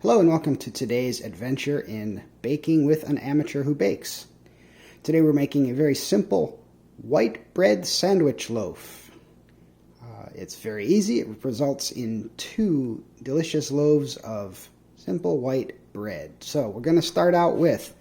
Hello and welcome to today's adventure in baking with an amateur who bakes. Today we're making a very simple white bread sandwich loaf. It's very easy. It results in 2 delicious loaves of simple white bread. So we're going to start out with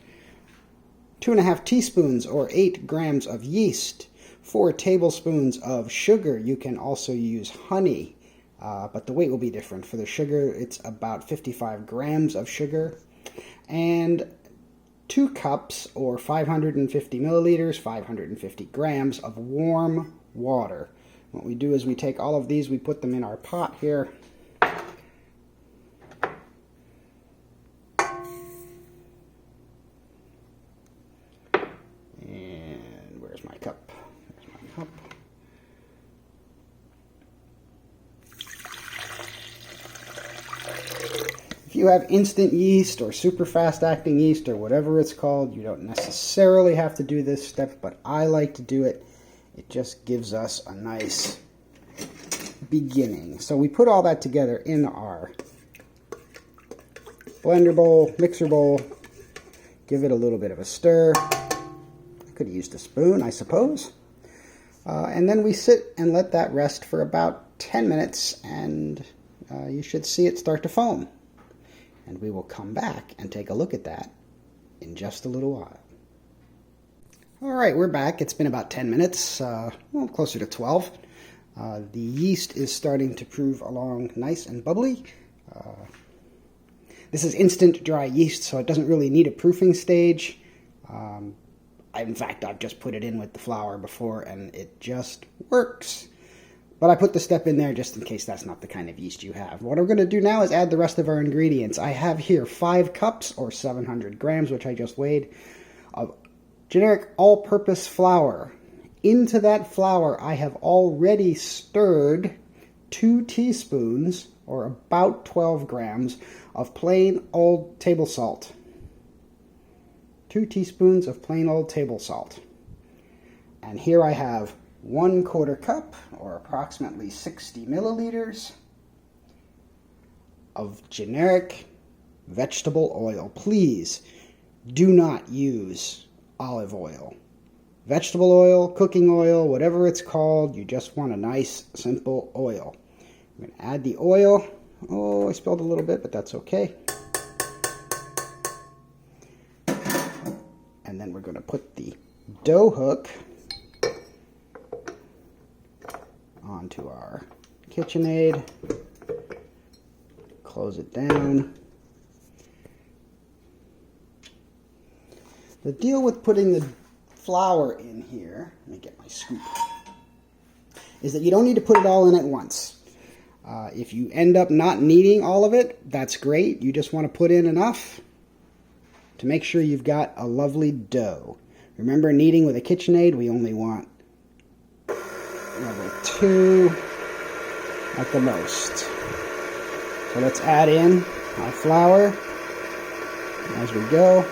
2½ teaspoons or 8 grams of yeast, 4 tablespoons of sugar. You can also use honey. But the weight will be different. For the sugar, it's about 55 grams of sugar. And 2 cups, or 550 milliliters, 550 grams of warm water. What we do is we take all of these, we put them in our pot here. And where's my cup? There's my cup. If you have instant yeast or super fast acting yeast or whatever it's called, you don't necessarily have to do this step, but I like to do it. It just gives us a nice beginning. So we put all that together in our blender bowl, mixer bowl, give it a little bit of a stir. I could have used a spoon, I suppose. And then we sit and let that rest for about 10 minutes, and you should see it start to foam. And we will come back and take a look at that in just a little while. All right, we're back. It's been about 10 minutes, well, closer to 12. The yeast is starting to prove along nice and bubbly. This is instant dry yeast, so it doesn't really need a proofing stage. In fact, I've just put it in with the flour before, and it just works. But I put the step in there just in case that's not the kind of yeast you have. What I'm going to do now is add the rest of our ingredients. I have here 5 cups, or 700 grams, which I just weighed, of generic all-purpose flour. Into that flour, I have already stirred 2 teaspoons, or about 12 grams, of plain old table salt. 2 teaspoons of plain old table salt. And here I have 1/4 cup, or approximately 60 milliliters, of generic vegetable oil. Please do not use olive oil. Vegetable oil, cooking oil, whatever it's called, you just want a nice, simple oil. I'm going to add the oil. Oh, I spilled a little bit, but that's okay. And then we're going to put the dough hook onto our KitchenAid, close it down. The deal with putting the flour in here, let me get my scoop, is that you don't need to put it all in at once. If you end up not needing all of it, that's great. You just want to put in enough to make sure you've got a lovely dough. Remember, kneading with a KitchenAid, we only want level 2 at the most. So let's add in our flour as we go.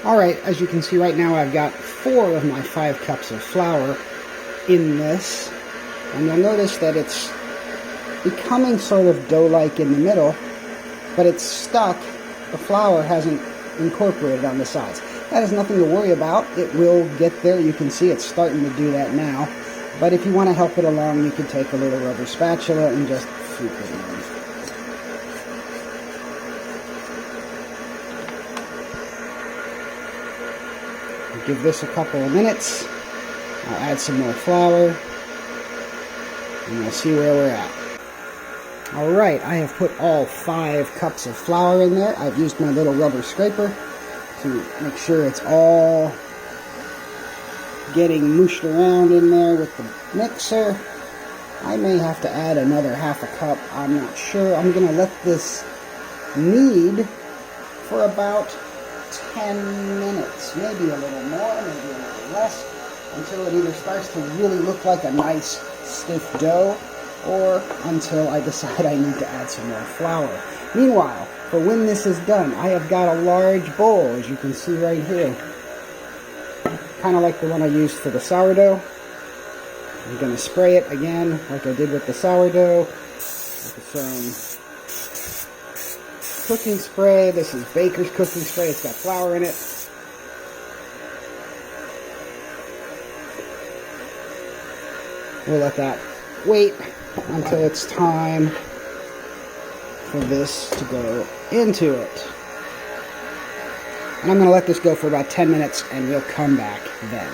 Alright, as you can see right now, I've got 4 of my 5 cups of flour in this. And you'll notice that it's becoming sort of dough-like in the middle, but it's stuck. The flour hasn't incorporated on the sides. That is nothing to worry about. It will get there. You can see it's starting to do that now. But if you want to help it along, you can take a little rubber spatula and just swoop it in. Give this a couple of minutes. I'll add some more flour, and we'll see where we're at. Alright, I have put all 5 cups of flour in there. I've used my little rubber scraper to make sure it's all getting mooshed around in there with the mixer. I may have to add another 1/2 cup. I'm not sure. I'm going to let this knead for about 10 minutes, maybe a little more, maybe a little less, until it either starts to really look like a nice stiff dough, or until I decide I need to add some more flour. Meanwhile, for when this is done, I have got a large bowl, as you can see right here. Kind of like the one I used for the sourdough. I'm going to spray it again, like I did with the sourdough, with some cooking spray. This is baker's cooking spray. It's got flour in it. We'll let that wait until it's time for this to go into it. And I'm going to let this go for about 10 minutes and we'll come back then.